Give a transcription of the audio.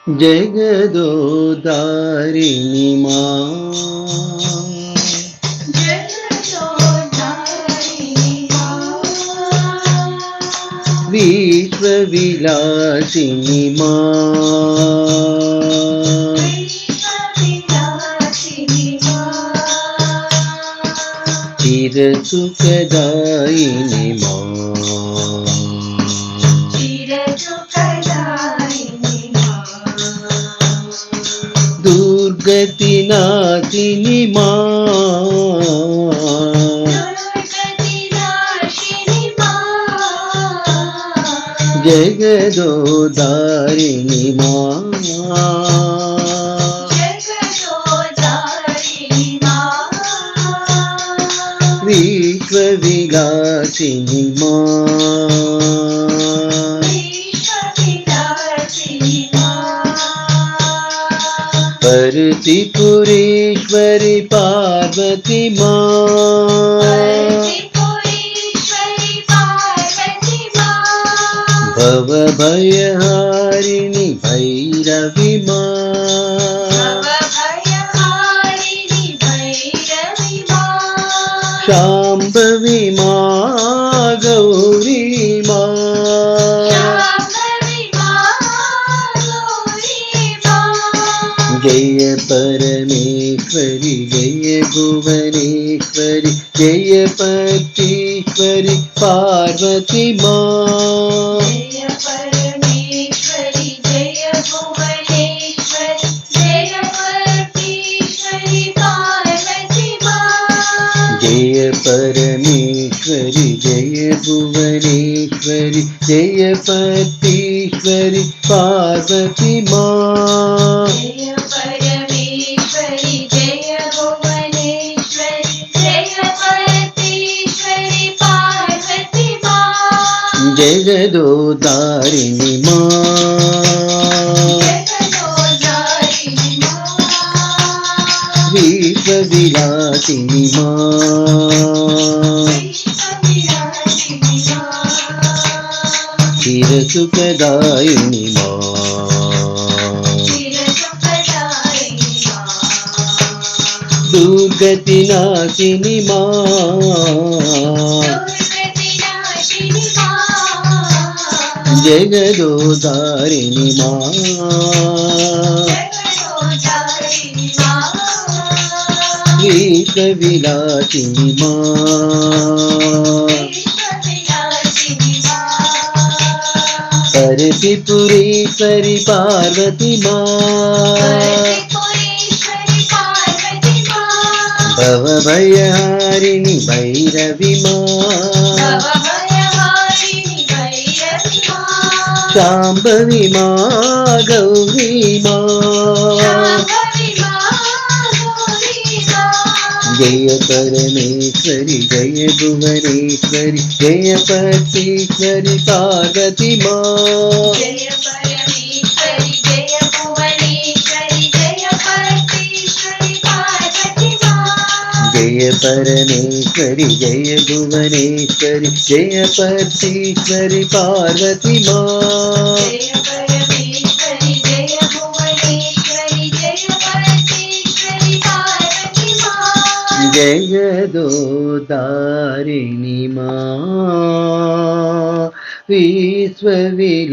जगदोदारिणि मां विश्वविलासिनि मां चिरसुखदायिनि मां दुर्गतिनाशिनि जगदोदारिणि विश्वविलासिनि परतिपुरेश्वरि पार्वती भवभयहारिणि भैरवी शाम्भवी गौरी जय परमेश्वरि जय भुवनेश्वरि जय पतीश्वरि पार्वती जय परमेश्वरि जय भुवनेश्वरि जय पतीश्वरि पार्वती जगदोदारिणि विश्वविलासिनि चिरसुखदायिनि दुर्गतिनाशिनि जगदोदारिणि विश्वविलासिनि परतिपुरेश्वरि पार्वती भवभयहारिणि भैरवी शाम्भवी गौरी जय परमेश्वरि जय भुवनेश्वरि जय पतीश्वरि पार्वती जय परमेश्वरि जय भुवनेश्वरि जय पतीश्वरि पार्वती जगदोदारिणि विश्वविलासिनि